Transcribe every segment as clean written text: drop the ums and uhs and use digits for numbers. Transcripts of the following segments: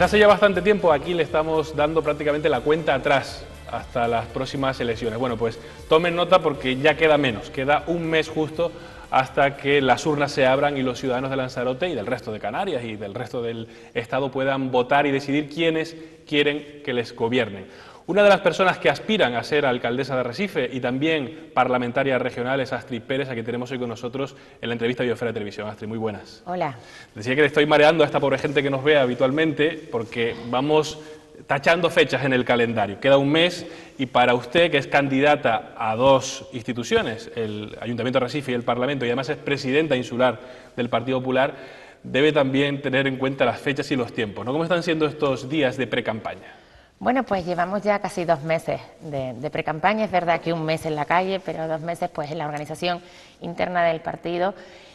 Desde hace ya bastante tiempo aquí le estamos dando prácticamente la cuenta atrás hasta las próximas elecciones. Bueno, pues tomen nota porque ya queda menos, queda un mes justo hasta que las urnas se abran y los ciudadanos de Lanzarote y del resto de Canarias y del resto del Estado puedan votar y decidir quiénes quieren que les gobiernen. Una de las personas que aspiran a ser alcaldesa de Arrecife y también parlamentaria regional es Astrid Pérez, a quien tenemos hoy con nosotros en la entrevista de Biosfera Televisión. Astrid, muy buenas. Hola. Decía que le estoy mareando a esta pobre gente que nos ve habitualmente porque vamos tachando fechas en el calendario. Queda un mes y para usted, que es candidata a dos instituciones, el Ayuntamiento de Arrecife y el Parlamento, y además es presidenta insular del Partido Popular, debe también tener en cuenta las fechas y los tiempos, ¿no? ¿Cómo están siendo estos días de pre-campaña? Bueno, pues llevamos ya casi 2 meses de pre-campaña. Es verdad que un mes en la calle, pero 2 meses pues en la organización interna del partido.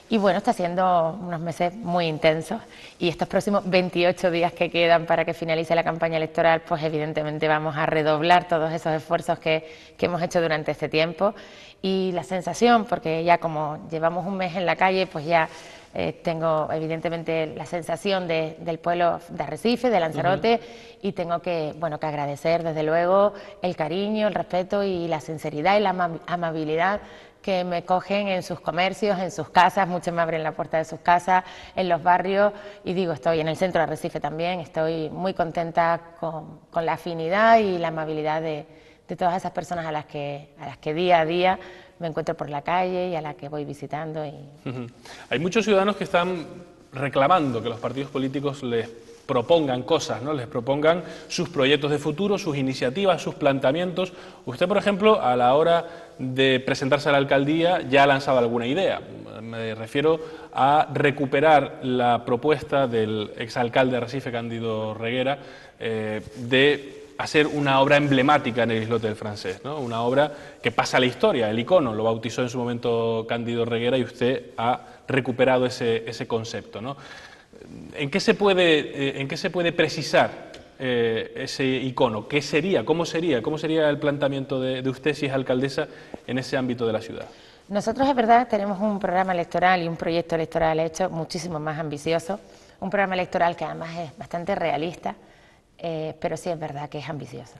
Y bueno, está siendo unos meses muy intensos y estos próximos 28 días que quedan para que finalice la campaña electoral, pues evidentemente vamos a redoblar todos esos esfuerzos que hemos hecho durante este tiempo. Y la sensación, porque ya como llevamos un mes en la calle, pues ya tengo evidentemente la sensación del pueblo de Arrecife, de Lanzarote, y tengo que agradecer desde luego el cariño, el respeto y la sinceridad y la amabilidad que me cogen en sus comercios, en sus casas. Muchos me abren la puerta de sus casas, en los barrios, y digo, estoy en el centro de Arrecife también, estoy muy contenta con la afinidad y la amabilidad de todas esas personas a las que día a día me encuentro por la calle y a las que voy visitando. Hay muchos ciudadanos que están reclamando que los partidos políticos les propongan cosas, ¿no? Les propongan sus proyectos de futuro, sus iniciativas, sus planteamientos. Usted, por ejemplo, a la hora de presentarse a la alcaldía ya ha lanzado alguna idea. Me refiero a recuperar la propuesta del exalcalde de Arrecife, Cándido Reguera, de hacer una obra emblemática en el islote del Francés, ¿no? Una obra que pasa a la historia, el icono, lo bautizó en su momento Cándido Reguera y usted ha recuperado ese concepto, ¿no? ¿En qué se puede precisar ese icono? ¿Qué sería? ¿Cómo sería el planteamiento de usted si es alcaldesa en ese ámbito de la ciudad? Nosotros, es verdad, tenemos un programa electoral y un proyecto electoral hecho muchísimo más ambicioso, un programa electoral que además es bastante realista, pero sí es verdad que es ambicioso.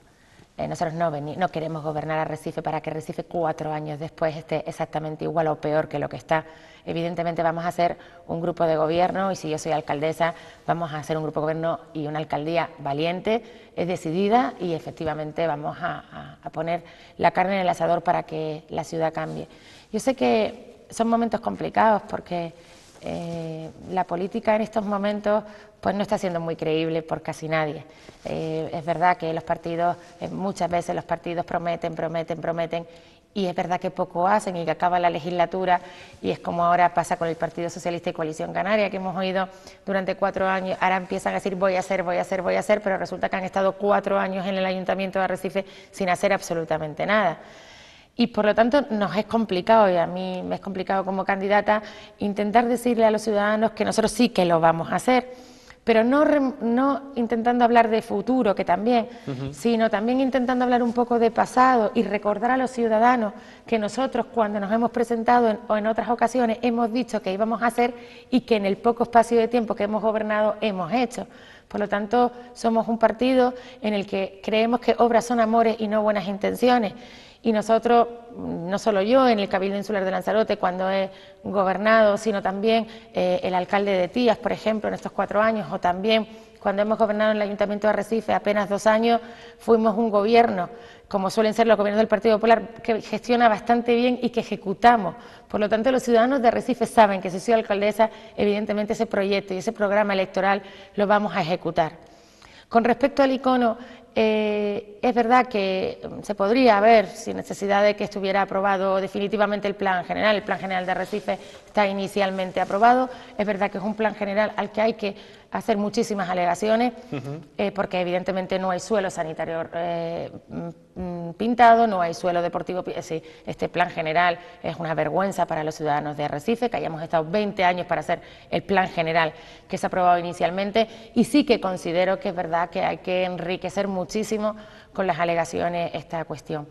Nosotros no queremos gobernar Arrecife para que Arrecife 4 años después esté exactamente igual o peor que lo que está. Evidentemente vamos a hacer un grupo de gobierno y si yo soy alcaldesa vamos a hacer un grupo de gobierno y una alcaldía valiente, decidida y efectivamente vamos a poner la carne en el asador para que la ciudad cambie. Yo sé que son momentos complicados porque la política en estos momentos pues no está siendo muy creíble por casi nadie. Es verdad que los partidos, muchas veces los partidos prometen y es verdad que poco hacen y que acaba la legislatura y es como ahora pasa con el Partido Socialista y Coalición Canaria, que hemos oído durante 4 años, ahora empiezan a decir voy a hacer, pero resulta que han estado 4 años en el Ayuntamiento de Arrecife sin hacer absolutamente nada. Y por lo tanto nos es complicado, y a mí me es complicado como candidata, intentar decirle a los ciudadanos que nosotros sí que lo vamos a hacer, pero no intentando hablar de futuro, que también, sino también intentando hablar un poco de pasado y recordar a los ciudadanos que nosotros cuando nos hemos presentado o en otras ocasiones hemos dicho que íbamos a hacer y que en el poco espacio de tiempo que hemos gobernado hemos hecho. Por lo tanto, somos un partido en el que creemos que obras son amores y no buenas intenciones. Y nosotros, no solo yo en el Cabildo Insular de Lanzarote cuando he gobernado, sino también el alcalde de Tías, por ejemplo, en estos 4 años, o también cuando hemos gobernado en el Ayuntamiento de Arrecife apenas 2 años, fuimos un gobierno, como suelen ser los gobiernos del Partido Popular, que gestiona bastante bien y que ejecutamos. Por lo tanto, los ciudadanos de Arrecife saben que si soy alcaldesa, evidentemente ese proyecto y ese programa electoral lo vamos a ejecutar. Con respecto al icono, es verdad que se podría haber, sin necesidad de que estuviera aprobado definitivamente el plan general de Arrecife está inicialmente aprobado, es verdad que es un plan general al que hay que hacer muchísimas alegaciones, porque evidentemente no hay suelo sanitario pintado, no hay suelo deportivo, este plan general es una vergüenza para los ciudadanos de Arrecife, que hayamos estado 20 años para hacer el plan general que se ha aprobado inicialmente, y sí que considero que es verdad que hay que enriquecer muchísimo con las alegaciones esta cuestión.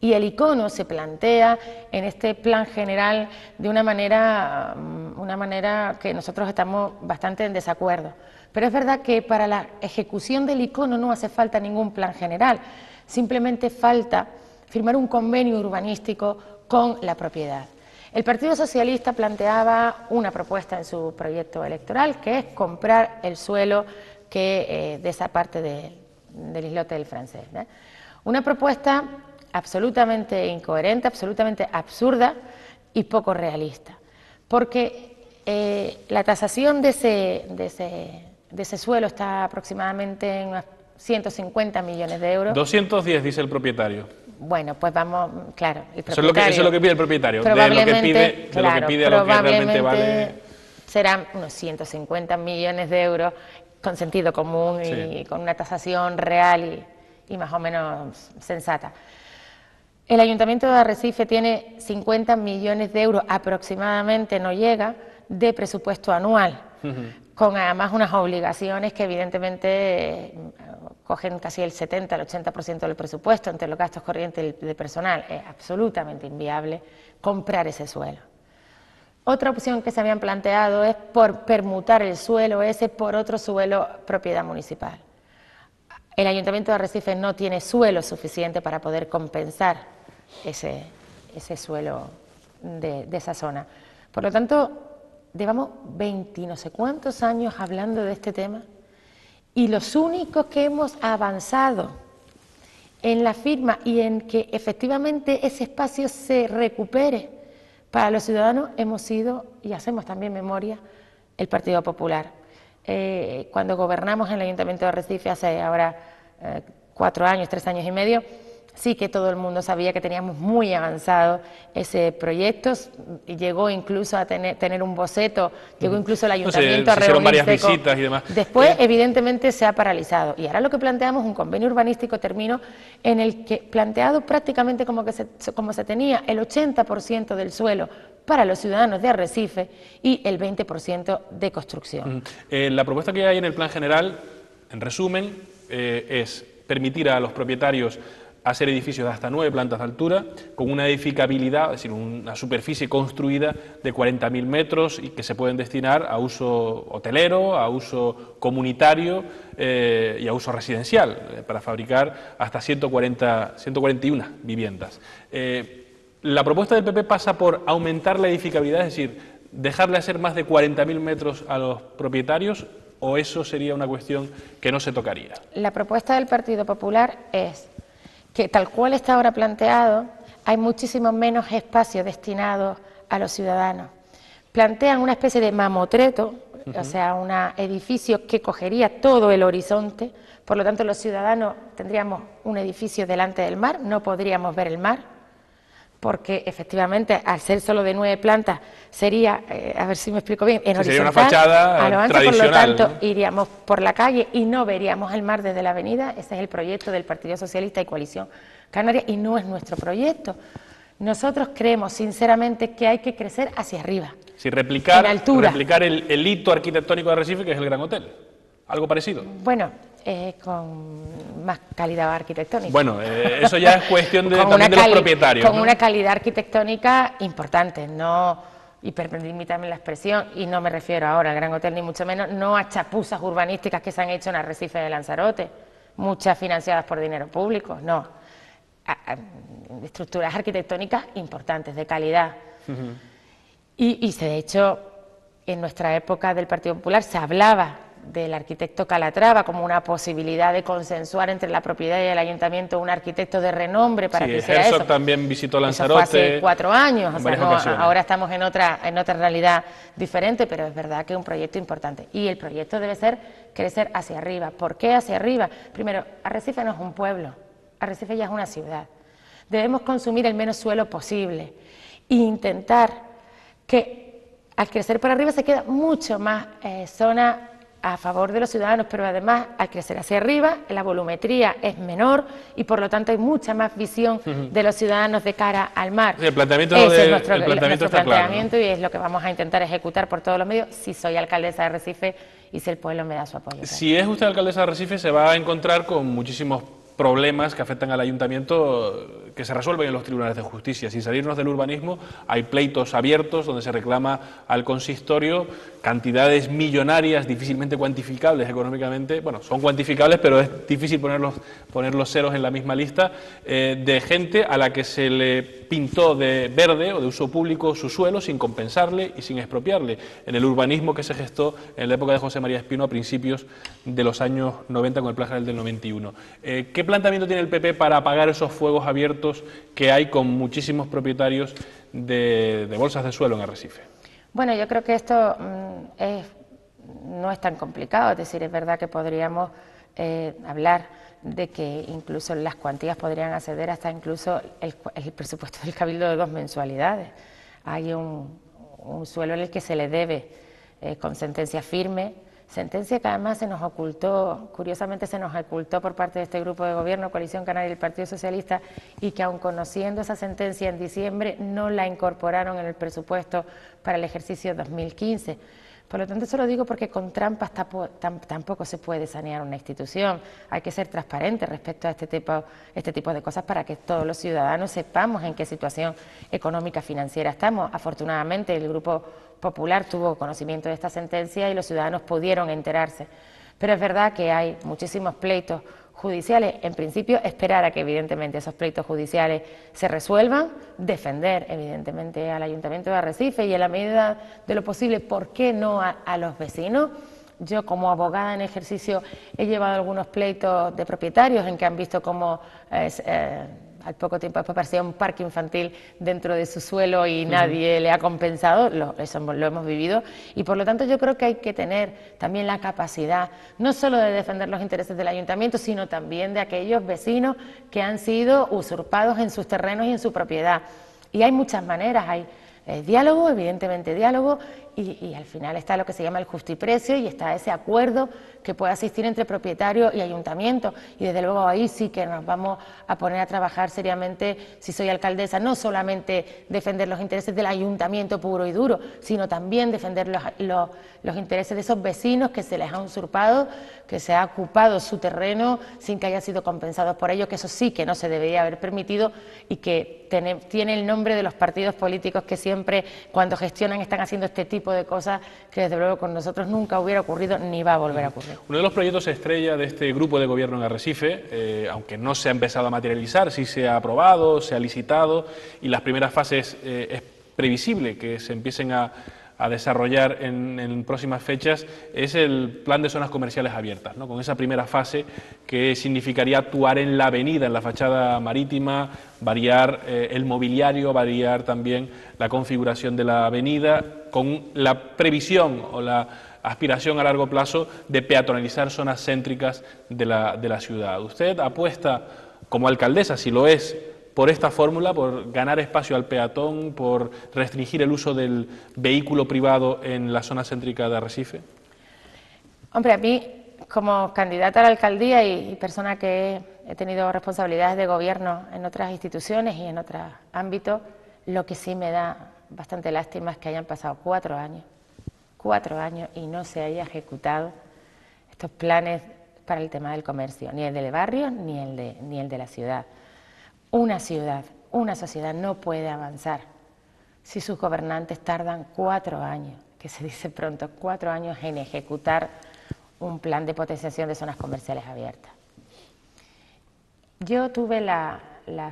Y el icono se plantea en este plan general de una manera una manera que nosotros estamos bastante en desacuerdo. Pero es verdad que para la ejecución del icono no hace falta ningún plan general, simplemente falta firmar un convenio urbanístico con la propiedad. El Partido Socialista planteaba una propuesta en su proyecto electoral, que es comprar el suelo de esa parte del islote del Francés, ¿no? Una propuesta absolutamente incoherente, absolutamente absurda y poco realista, porque la tasación de ese suelo está aproximadamente en unos 150 millones de euros. 210, dice el propietario. Bueno, pues vamos, claro, el propietario. Eso es lo que pide el propietario, de lo que pide a lo que realmente vale. Serán unos 150 millones de euros con sentido común y sí, con una tasación real y más o menos sensata. El Ayuntamiento de Arrecife tiene 50 millones de euros aproximadamente, no llega, de presupuesto anual, con además unas obligaciones que evidentemente cogen casi el 70, el 80% del presupuesto, entre los gastos corrientes de personal. Es absolutamente inviable comprar ese suelo. Otra opción que se habían planteado es por permutar el suelo ese por otro suelo propiedad municipal. El Ayuntamiento de Arrecife no tiene suelo suficiente para poder compensar ese suelo de esa zona. Por lo tanto, llevamos 20 no sé cuántos años hablando de este tema y los únicos que hemos avanzado en la firma y en que efectivamente ese espacio se recupere para los ciudadanos hemos sido, y hacemos también memoria, el Partido Popular. Cuando gobernamos en el Ayuntamiento de Arrecife hace ahora 4 años, 3 años y medio, sí que todo el mundo sabía que teníamos muy avanzado ese proyecto, y llegó incluso a tener un boceto, llegó incluso el Ayuntamiento a reunirse. Hicieron varias visitas y demás. Después, evidentemente, se ha paralizado. Y ahora lo que planteamos es un convenio urbanístico, termino, en el que, planteado prácticamente como se tenía el 80% del suelo para los ciudadanos de Arrecife y el 20% de construcción. La propuesta que hay en el plan general, en resumen, es permitir a los propietarios hacer edificios de hasta 9 plantas de altura, con una edificabilidad, es decir, una superficie construida de 40.000 metros y que se pueden destinar a uso hotelero, a uso comunitario y a uso residencial, para fabricar hasta 141 viviendas. La propuesta del PP pasa por aumentar la edificabilidad, es decir, dejarle hacer más de 40.000 metros a los propietarios, ¿o eso sería una cuestión que no se tocaría? La propuesta del Partido Popular es que, tal cual está ahora planteado, hay muchísimo menos espacio destinado a los ciudadanos. Plantean una especie de mamotreto, o sea, un edificio que cogería todo el horizonte, por lo tanto los ciudadanos tendríamos un edificio delante del mar, no podríamos ver el mar, porque efectivamente al ser solo de 9 plantas sería, a ver si me explico bien, en horizontal, sería una fachada a lo ancho, tradicional, por lo tanto, ¿no? Iríamos por la calle y no veríamos el mar desde la avenida. Ese es el proyecto del Partido Socialista y Coalición Canaria y no es nuestro proyecto. Nosotros creemos sinceramente que hay que crecer hacia arriba, si replicar, en altura. Replicar el hito arquitectónico de Arrecife, que es el Gran Hotel, algo parecido. Bueno, con más calidad arquitectónica. Bueno, eso ya es cuestión también de los propietarios, con ¿no? una calidad arquitectónica importante, no, y permítame la expresión, y no me refiero ahora al Gran Hotel ni mucho menos, no a chapuzas urbanísticas que se han hecho en Arrecife de Lanzarote, muchas financiadas por dinero público, no, a estructuras arquitectónicas importantes, de calidad. Y de hecho, en nuestra época del Partido Popular se hablaba del arquitecto Calatrava como una posibilidad de consensuar entre la propiedad y el ayuntamiento un arquitecto de renombre para que hiciera eso. También visitó Lanzarote. Eso fue hace 4 años, o sea, no, ocasiones. Ahora estamos en otra realidad diferente, pero es verdad que es un proyecto importante. Y el proyecto debe ser crecer hacia arriba. ¿Por qué hacia arriba? Primero, Arrecife no es un pueblo, Arrecife ya es una ciudad. Debemos consumir el menos suelo posible e intentar que al crecer para arriba se queda mucho más zona a favor de los ciudadanos, pero además al crecer hacia arriba la volumetría es menor y por lo tanto hay mucha más visión de los ciudadanos de cara al mar. Sí, el planteamiento Ese es nuestro está planteamiento, claro, ¿no? Y es lo que vamos a intentar ejecutar por todos los medios si soy alcaldesa de Arrecife y si el pueblo me da su apoyo. Si es usted alcaldesa de Arrecife se va a encontrar con muchísimos problemas que afectan al ayuntamiento que se resuelven en los tribunales de justicia. Sin salirnos del urbanismo, hay pleitos abiertos donde se reclama al consistorio cantidades millonarias difícilmente cuantificables económicamente, bueno, son cuantificables, pero es difícil poner los ceros en la misma lista, de gente a la que se le pintó de verde o de uso público su suelo sin compensarle y sin expropiarle, en el urbanismo que se gestó en la época de José María Espino a principios de los años 90 con el Plan General del 91. ¿Qué planteamiento tiene el PP para apagar esos fuegos abiertos que hay con muchísimos propietarios de bolsas de suelo en Arrecife? Bueno, yo creo que esto no es tan complicado, es decir, es verdad que podríamos hablar de que incluso las cuantías podrían acceder hasta incluso el presupuesto del Cabildo de 2 mensualidades. Hay un suelo en el que se le debe con sentencia firme, sentencia que además se nos ocultó, curiosamente se nos ocultó por parte de este grupo de gobierno, Coalición Canaria y el Partido Socialista, y que aun conociendo esa sentencia en diciembre no la incorporaron en el presupuesto para el ejercicio 2015. Por lo tanto, eso lo digo porque con trampas tampoco se puede sanear una institución. Hay que ser transparente respecto a este tipo de cosas para que todos los ciudadanos sepamos en qué situación económica financiera estamos. Afortunadamente, el Grupo Popular tuvo conocimiento de esta sentencia y los ciudadanos pudieron enterarse. Pero es verdad que hay muchísimos pleitos judiciales. En principio, esperar a que evidentemente esos pleitos judiciales se resuelvan, defender evidentemente al Ayuntamiento de Arrecife y en la medida de lo posible, ¿por qué no a los vecinos? Yo como abogada en ejercicio he llevado algunos pleitos de propietarios en que han visto cómo al poco tiempo después parecía un parque infantil dentro de su suelo y nadie le ha compensado, eso lo hemos vivido, y por lo tanto yo creo que hay que tener también la capacidad, no solo de defender los intereses del ayuntamiento, sino también de aquellos vecinos que han sido usurpados en sus terrenos y en su propiedad. Y hay muchas maneras, hay diálogo, evidentemente diálogo, y al final está lo que se llama el justiprecio y está ese acuerdo que puede existir entre propietario y ayuntamiento, y desde luego ahí sí que nos vamos a poner a trabajar seriamente, si soy alcaldesa, no solamente defender los intereses del ayuntamiento puro y duro, sino también defender los intereses de esos vecinos que se les ha usurpado, que se ha ocupado su terreno sin que haya sido compensados por ello, que eso sí que no se debería haber permitido y que tiene el nombre de los partidos políticos que siempre cuando gestionan están haciendo este tipo de cosas que desde luego con nosotros nunca hubiera ocurrido ni va a volver a ocurrir. Uno de los proyectos estrella de este grupo de gobierno en Arrecife, aunque no se ha empezado a materializar, sí se ha aprobado, se ha licitado y las primeras fases es previsible que se empiecen a desarrollar en próximas fechas, es el plan de zonas comerciales abiertas, ¿no? Con esa primera fase que significaría actuar en la avenida, en la fachada marítima, variar el mobiliario, variar también la configuración de la avenida, con la previsión o la aspiración a largo plazo de peatonalizar zonas céntricas de la ciudad. ¿Usted apuesta como alcaldesa, si lo es, por esta fórmula, por ganar espacio al peatón, por restringir el uso del vehículo privado en la zona céntrica de Arrecife? Hombre, a mí, como candidata a la alcaldía y persona que he tenido responsabilidades de gobierno en otras instituciones y en otros ámbitos, lo que sí me da bastante lástima es que hayan pasado 4 años y no se haya ejecutado estos planes para el tema del comercio, ni el del barrio ni el de la ciudad. Una ciudad, una sociedad no puede avanzar si sus gobernantes tardan 4 años, que se dice pronto, 4 años en ejecutar un plan de potenciación de zonas comerciales abiertas. Yo tuve la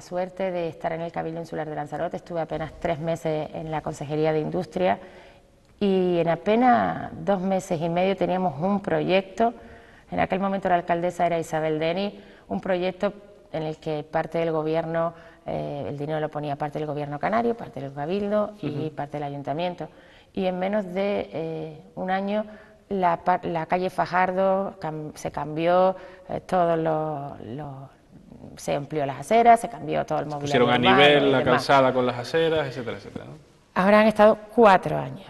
suerte de estar en el Cabildo Insular de Lanzarote, estuve apenas 3 meses en la Consejería de Industria y en apenas 2 meses y medio teníamos un proyecto, en aquel momento la alcaldesa era Isabel Deni, un proyecto en el que parte del gobierno, el dinero lo ponía parte del gobierno canario, parte del Cabildo y parte del ayuntamiento. Y en menos de un año la calle Fajardo se cambió, se amplió las aceras, se cambió todo el mobiliario. Pusieron a nivel la calzada con las aceras, etcétera, etcétera, ¿no? Ahora han estado 4 años.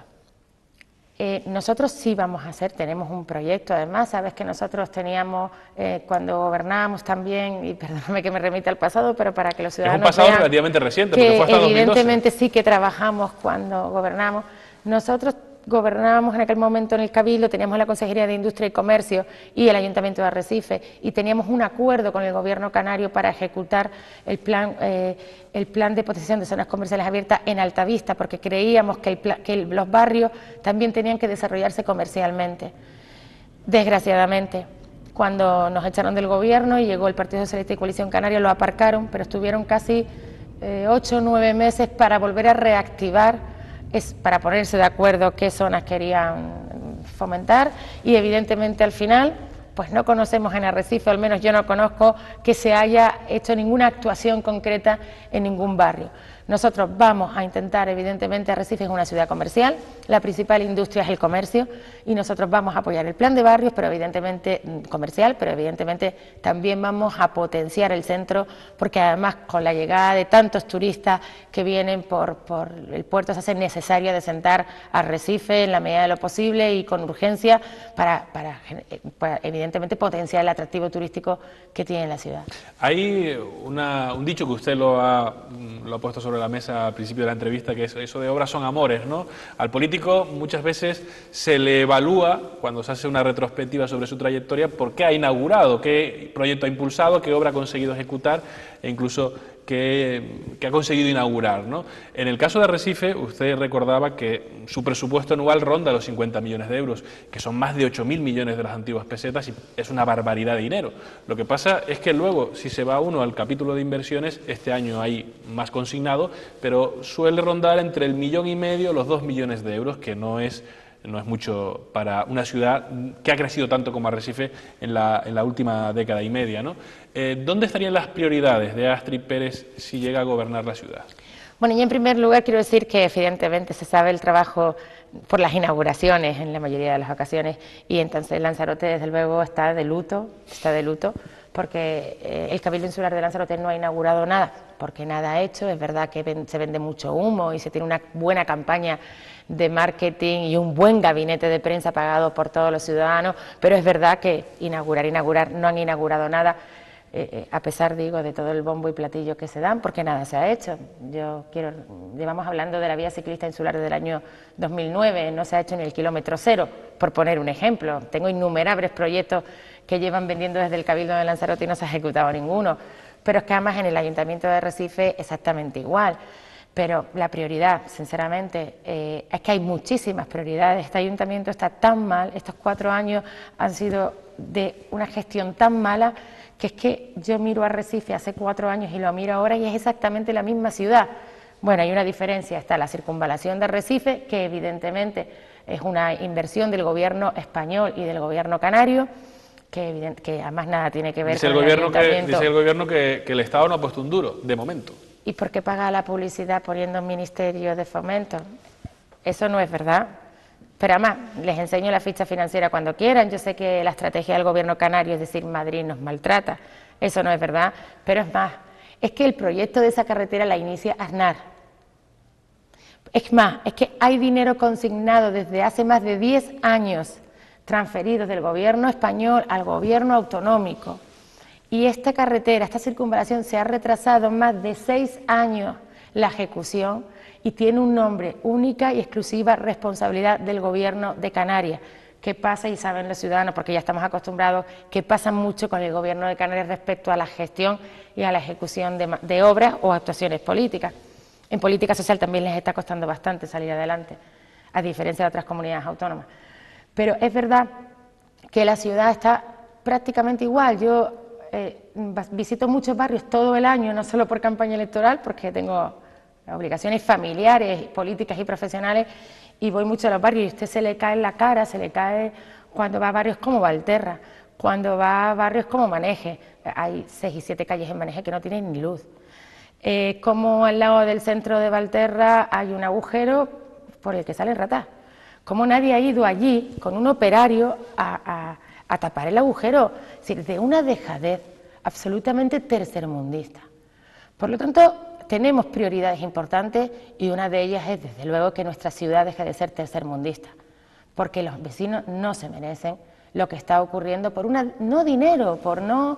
Nosotros sí vamos a hacer, tenemos un proyecto, además, sabes que nosotros teníamos, cuando gobernábamos también, y perdóname que me remita al pasado, pero para que los ciudadanos es un pasado vean relativamente reciente, que porque fue hasta evidentemente 2012. Sí que trabajamos cuando gobernamos, nosotros gobernábamos en aquel momento en el Cabildo, teníamos la Consejería de Industria y Comercio y el Ayuntamiento de Arrecife, y teníamos un acuerdo con el Gobierno canario para ejecutar el plan de potenciación de zonas comerciales abiertas en Altavista, porque creíamos que los barrios también tenían que desarrollarse comercialmente. Desgraciadamente, cuando nos echaron del Gobierno y llegó el Partido Socialista y Coalición Canaria, lo aparcaron, pero estuvieron casi 8 o 9 meses para volver a reactivar, para ponerse de acuerdo qué zonas querían fomentar, y evidentemente al final pues no conocemos en Arrecife, al menos yo no conozco, que se haya hecho ninguna actuación concreta en ningún barrio. Nosotros vamos a intentar, evidentemente Arrecife es una ciudad comercial, la principal industria es el comercio, y nosotros vamos a apoyar el plan de barrios, pero evidentemente comercial, pero evidentemente también vamos a potenciar el centro, porque además con la llegada de tantos turistas que vienen por el puerto se hace necesario adecentar Arrecife en la medida de lo posible y con urgencia para evidentemente potenciar el atractivo turístico que tiene la ciudad. Hay un dicho que usted lo ha puesto sobre la mesa al principio de la entrevista, que es eso de obras son amores, ¿no? Al político muchas veces se le evalúa, cuando se hace una retrospectiva sobre su trayectoria, por qué ha inaugurado, qué proyecto ha impulsado, qué obra ha conseguido ejecutar e incluso que ha conseguido inaugurar, ¿no? En el caso de Arrecife, usted recordaba que su presupuesto anual ronda los 50 millones de euros, que son más de 8.000 millones de las antiguas pesetas, y es una barbaridad de dinero. Lo que pasa es que luego, si se va uno al capítulo de inversiones, este año hay más consignado, pero suele rondar entre el 1,5 millones, los 2 millones de euros, que no es mucho para una ciudad que ha crecido tanto como Arrecife en la última década y media, ¿no? ¿Dónde estarían las prioridades de Astrid Pérez si llega a gobernar la ciudad? Bueno, y en primer lugar quiero decir que evidentemente se sabe el trabajo por las inauguraciones en la mayoría de las ocasiones, y entonces Lanzarote desde luego está de luto, porque el Cabildo Insular de Lanzarote no ha inaugurado nada, porque nada ha hecho. Es verdad que se vende mucho humo y se tiene una buena campaña de marketing y un buen gabinete de prensa pagado por todos los ciudadanos, pero es verdad que inaugurar, no han inaugurado nada, a pesar, digo, de todo el bombo y platillo que se dan, porque nada se ha hecho. Llevamos hablando de la vía ciclista insular desde el año 2009, no se ha hecho ni el kilómetro cero, por poner un ejemplo. Tengo innumerables proyectos que llevan vendiendo desde el Cabildo de Lanzarote y no se ha ejecutado ninguno, pero es que además en el Ayuntamiento de Arrecife exactamente igual. Pero la prioridad, sinceramente, es que hay muchísimas prioridades. Este ayuntamiento está tan mal, estos 4 años han sido de una gestión tan mala, que es que yo miro a Arrecife hace 4 años y lo miro ahora y es exactamente la misma ciudad. Bueno, hay una diferencia, está la circunvalación de Arrecife, que evidentemente es una inversión del gobierno español y del gobierno canario, que además nada tiene que ver con el ayuntamiento. Dice el gobierno que el Estado no ha puesto un duro, de momento. ¿Y por qué paga la publicidad poniendo un ministerio de fomento? Eso no es verdad. Pero además, les enseño la ficha financiera cuando quieran. Yo sé que la estrategia del gobierno canario es decir, Madrid nos maltrata. Eso no es verdad. Pero es más, es que el proyecto de esa carretera la inicia Aznar. Es más, es que hay dinero consignado desde hace más de 10 años, transferidos del gobierno español al gobierno autonómico. Y esta carretera, esta circunvalación, se ha retrasado más de 6 años la ejecución y tiene un nombre: única y exclusiva responsabilidad del Gobierno de Canarias. ¿Qué pasa? Y saben los ciudadanos, porque ya estamos acostumbrados, que pasa mucho con el Gobierno de Canarias respecto a la gestión y a la ejecución de obras o actuaciones políticas. En política social también les está costando bastante salir adelante, a diferencia de otras comunidades autónomas. Pero es verdad que la ciudad está prácticamente igual. Yo visito muchos barrios todo el año, no solo por campaña electoral, porque tengo obligaciones familiares, políticas y profesionales, y voy mucho a los barrios y a usted se le cae en la cara, se le cae cuando va a barrios como Valterra, cuando va a barrios como Maneje. Hay 6 y 7 calles en Maneje que no tienen ni luz. Como al lado del centro de Valterra hay un agujero por el que salen ratas. Como nadie ha ido allí con un operario a tapar el agujero, es decir, de una dejadez absolutamente tercermundista. Por lo tanto, tenemos prioridades importantes y una de ellas es, desde luego, que nuestra ciudad deje de ser tercermundista, porque los vecinos no se merecen lo que está ocurriendo por no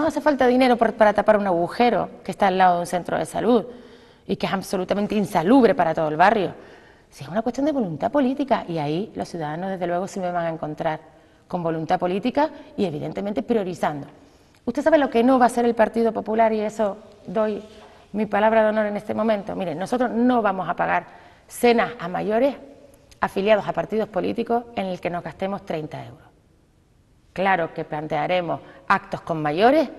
hace falta dinero para tapar un agujero que está al lado de un centro de salud y que es absolutamente insalubre para todo el barrio. Si es una cuestión de voluntad política, y ahí los ciudadanos desde luego sí me van a encontrar con voluntad política y evidentemente priorizando. ¿Usted sabe lo que no va a hacer el Partido Popular? Y eso doy mi palabra de honor en este momento. Miren, nosotros no vamos a pagar cenas a mayores afiliados a partidos políticos en el que nos gastemos 30 euros. Claro que plantearemos actos con mayores,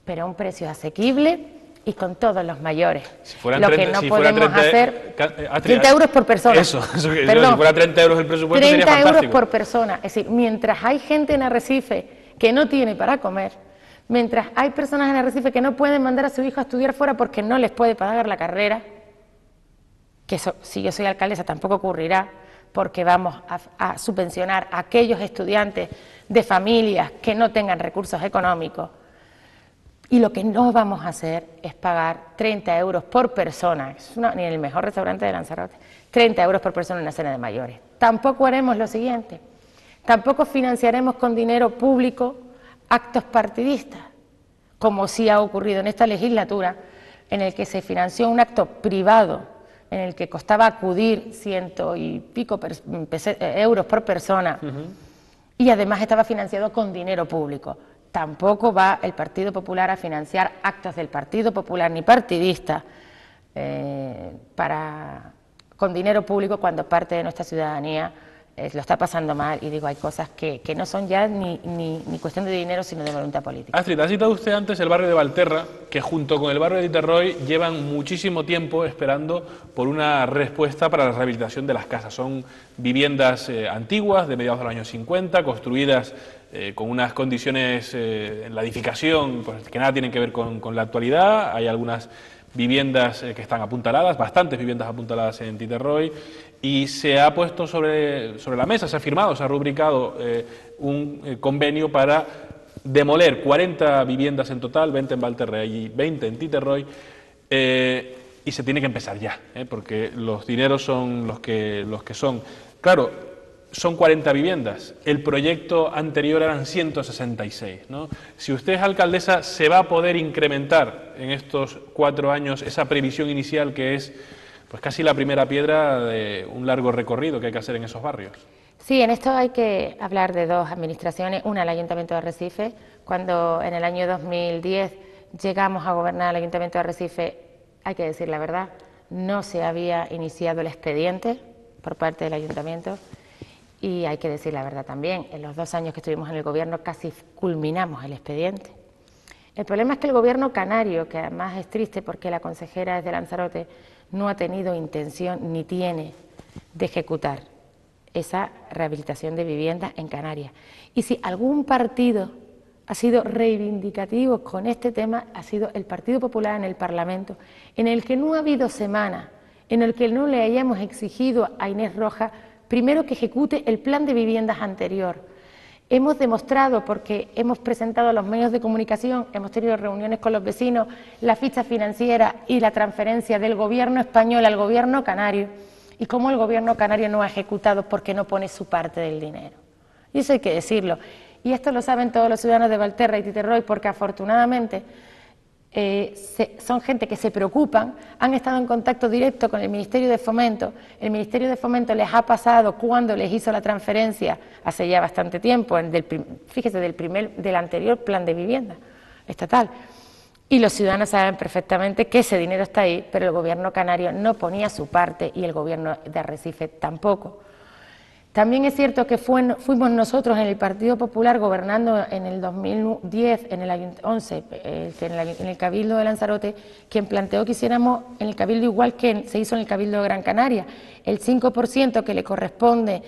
pero a un precio asequible y con todos los mayores. Lo que no podemos hacer, 30 euros por persona. Eso perdón, si fuera 30 euros el presupuesto sería fantástico. 30 euros por persona. Es decir, mientras hay gente en Arrecife que no tiene para comer, mientras hay personas en Arrecife que no pueden mandar a su hijo a estudiar fuera porque no les puede pagar la carrera, que eso, si yo soy alcaldesa, tampoco ocurrirá, porque vamos a subvencionar a aquellos estudiantes de familias que no tengan recursos económicos. Y lo que no vamos a hacer es pagar 30 euros por persona, ni en el mejor restaurante de Lanzarote, 30 euros por persona en una cena de mayores. Tampoco haremos lo siguiente, tampoco financiaremos con dinero público actos partidistas, como sí ha ocurrido en esta legislatura, en el que se financió un acto privado, en el que costaba acudir 100 y pico euros por persona, y además estaba financiado con dinero público. Tampoco va el Partido Popular a financiar actos del Partido Popular ni partidistas con dinero público cuando parte de nuestra ciudadanía lo está pasando mal, y digo, hay cosas que no son ya ni cuestión de dinero, sino de voluntad política. Astrid, ha citado usted antes el barrio de Valterra, que junto con el barrio de Niterroi llevan muchísimo tiempo esperando por una respuesta para la rehabilitación de las casas. Son viviendas antiguas, de mediados de los años 50, construidas con unas condiciones en la edificación pues, que nada tienen que ver con la actualidad. Hay algunas viviendas que están apuntaladas, bastantes viviendas apuntaladas en Niterroi, y se ha puesto sobre la mesa, se ha firmado, se ha rubricado un convenio para demoler 40 viviendas en total, 20 en Valterra y 20 en Niterroi, y se tiene que empezar ya, porque los dineros son los que son. Claro, son 40 viviendas, el proyecto anterior eran 166, ¿no? Si usted es alcaldesa, ¿se va a poder incrementar en estos 4 años esa previsión inicial que es pues casi la primera piedra de un largo recorrido que hay que hacer en esos barrios? Sí, en esto hay que hablar de dos administraciones. Una, el Ayuntamiento de Arrecife. Cuando en el año 2010 llegamos a gobernar el Ayuntamiento de Arrecife, hay que decir la verdad, no se había iniciado el expediente por parte del Ayuntamiento. Y hay que decir la verdad también, en los 2 años que estuvimos en el gobierno casi culminamos el expediente. El problema es que el gobierno canario, que además es triste porque la consejera es de Lanzarote, no ha tenido intención ni tiene de ejecutar esa rehabilitación de viviendas en Canarias. Y si algún partido ha sido reivindicativo con este tema, ha sido el Partido Popular en el Parlamento, en el que no ha habido semana, en el que no le hayamos exigido a Inés Rojas primero que ejecute el plan de viviendas anterior. Hemos demostrado, porque hemos presentado a los medios de comunicación, hemos tenido reuniones con los vecinos, la ficha financiera y la transferencia del gobierno español al gobierno canario, y cómo el gobierno canario no ha ejecutado porque no pone su parte del dinero. Y eso hay que decirlo. Y esto lo saben todos los ciudadanos de Valterra y Niterroi, porque afortunadamente son gente que se preocupan, han estado en contacto directo con el Ministerio de Fomento. El Ministerio de Fomento les ha pasado, cuando les hizo la transferencia, hace ya bastante tiempo, fíjese, del anterior plan de vivienda estatal. Y los ciudadanos saben perfectamente que ese dinero está ahí, pero el gobierno canario no ponía su parte y el gobierno de Arrecife tampoco. También es cierto que fuimos nosotros en el Partido Popular gobernando en el 2010, en el 11, en el Cabildo de Lanzarote, quien planteó que hiciéramos en el Cabildo igual que se hizo en el Cabildo de Gran Canaria, el 5% que le corresponde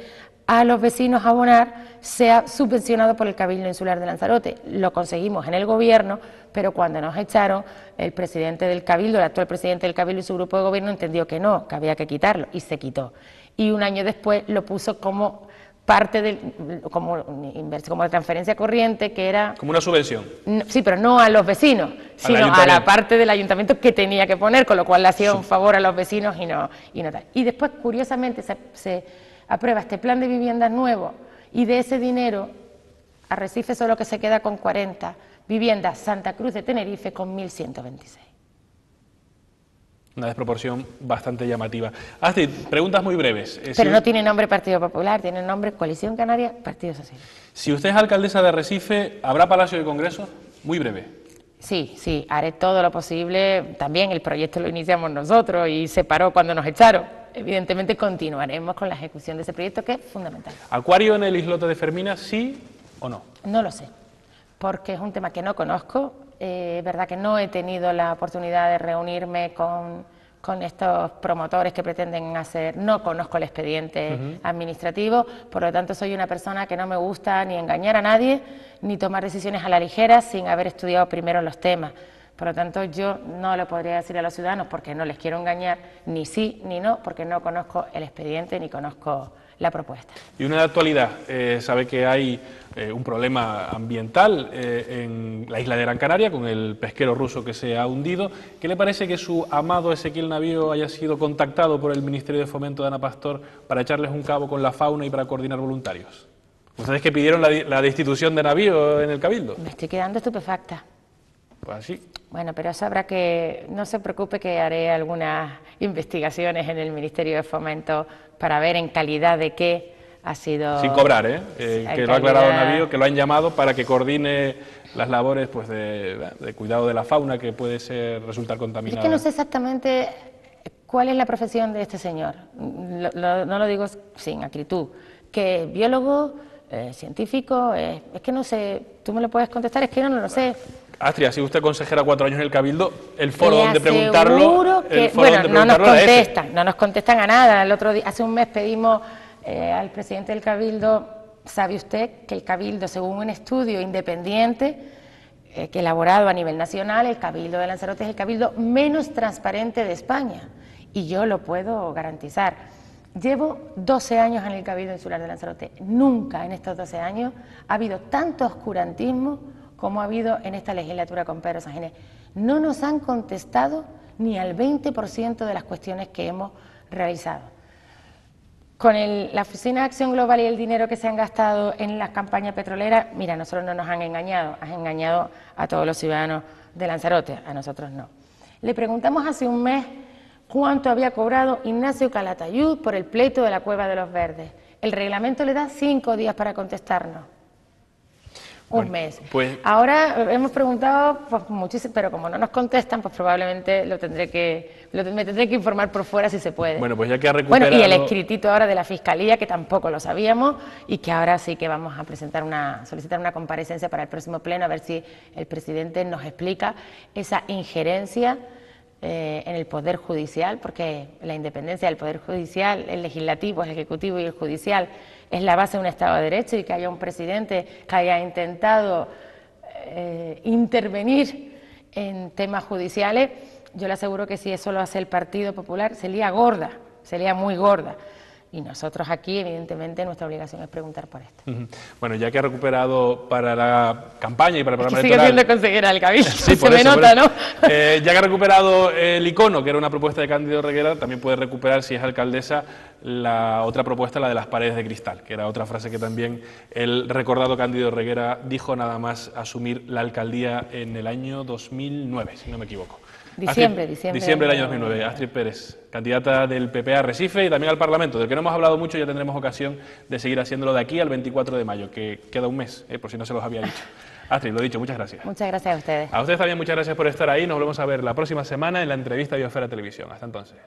a los vecinos abonar sea subvencionado por el Cabildo Insular de Lanzarote. Lo conseguimos en el gobierno, pero cuando nos echaron, el presidente del Cabildo, el actual presidente del Cabildo y su grupo de gobierno entendió que no, que había que quitarlo, y se quitó. Y un año después lo puso como parte como de transferencia corriente, que era... Como una subvención. Sí, pero no a los vecinos, sino a la parte del ayuntamiento que tenía que poner, con lo cual le hacía un favor a los vecinos y no tal. Y después, curiosamente, se aprueba este plan de viviendas nuevo, y de ese dinero, Arrecife solo que se queda con 40 viviendas, Santa Cruz de Tenerife con 1.126. Una desproporción bastante llamativa. Astrid, preguntas muy breves. Pero no tiene nombre Partido Popular, tiene nombre Coalición Canaria, Partido Socialista. Si usted es alcaldesa de Arrecife, ¿habrá Palacio de Congresos? Muy breve. Sí, sí, haré todo lo posible. También el proyecto lo iniciamos nosotros y se paró cuando nos echaron. Evidentemente continuaremos con la ejecución de ese proyecto, que es fundamental. ¿Acuario en el islote de Fermina, sí o no? No lo sé, porque es un tema que no conozco. Es verdad que no he tenido la oportunidad de reunirme con estos promotores que pretenden hacer, no conozco el expediente administrativo, por lo tanto soy una persona que no me gusta ni engañar a nadie, ni tomar decisiones a la ligera sin haber estudiado primero los temas. Por lo tanto, yo no lo podría decir a los ciudadanos porque no les quiero engañar, ni sí ni no, porque no conozco el expediente ni conozco la propuesta. Y una de actualidad, sabe que hay un problema ambiental en la isla de Gran Canaria con el pesquero ruso que se ha hundido. ¿Qué le parece que su amado Ezequiel Navío haya sido contactado por el Ministerio de Fomento de Ana Pastor para echarles un cabo con la fauna y para coordinar voluntarios? ¿Ustedes que pidieron la destitución de Navío en el Cabildo? Me estoy quedando estupefacta. Pues así. Bueno, pero sabrá que no se preocupe, que haré algunas investigaciones en el Ministerio de Fomento para ver en calidad de qué ha sido... Sin cobrar, que lo ha aclarado Navío, que lo han llamado para que coordine las labores pues, de cuidado de la fauna que puede resultar contaminada. Es que no sé exactamente cuál es la profesión de este señor, no lo digo sin acritud, que es biólogo, científico, es que no sé, tú me lo puedes contestar, es que yo no lo sé. Astrid, ha sido usted consejera 4 años en el Cabildo, el foro donde preguntarlo... Bueno, no nos contestan a nada. El otro día, hace un mes pedimos al presidente del Cabildo, ¿sabe usted que el Cabildo, según un estudio independiente que elaborado a nivel nacional, el Cabildo de Lanzarote es el Cabildo menos transparente de España? Y yo lo puedo garantizar. Llevo 12 años en el Cabildo Insular de Lanzarote. Nunca en estos 12 años ha habido tanto oscurantismo como ha habido en esta legislatura con Pedro Sánchez. No nos han contestado ni al 20% de las cuestiones que hemos realizado. Con la Oficina de Acción Global y el dinero que se han gastado en las campañas petroleras, mira, a nosotros no nos han engañado a todos los ciudadanos de Lanzarote, a nosotros no. Le preguntamos hace un mes cuánto había cobrado Ignacio Calatayud por el pleito de la Cueva de los Verdes. El reglamento le da 5 días para contestarnos. Un mes. Pues, ahora hemos preguntado pues, muchísimo, pero como no nos contestan, pues probablemente me tendré que informar por fuera si se puede. Bueno, pues ya que ha recuperado... Bueno, y el escritito ahora de la Fiscalía, que tampoco lo sabíamos, y que ahora sí que vamos a solicitar una comparecencia para el próximo pleno, a ver si el presidente nos explica esa injerencia en el Poder Judicial, porque la independencia del Poder Judicial, el legislativo, el ejecutivo y el judicial, es la base de un Estado de Derecho, y que haya un presidente que haya intentado intervenir en temas judiciales, yo le aseguro que si eso lo hace el Partido Popular, sería gorda, sería muy gorda. Y nosotros aquí, evidentemente, nuestra obligación es preguntar por esto. Bueno, ya que ha recuperado para la campaña y para el programa electoral... Sigue siendo consejera del Cabildo, sí, se me nota, ¿no? Ya que ha recuperado el icono, que era una propuesta de Cándido Reguera, también puede recuperar, si es alcaldesa, la otra propuesta, la de las paredes de cristal, que era otra frase que también el recordado Cándido Reguera dijo nada más asumir la alcaldía en el año 2009, si no me equivoco. Diciembre del año 2009. Astrid Pérez, candidata del PP a Arrecife y también al Parlamento, del que no hemos hablado mucho, ya tendremos ocasión de seguir haciéndolo de aquí al 24 de mayo, que queda un mes, por si no se los había dicho. Astrid, lo dicho, muchas gracias. Muchas gracias a ustedes. A ustedes también muchas gracias por estar ahí. Nos volvemos a ver la próxima semana en la entrevista de Biosfera Televisión. Hasta entonces.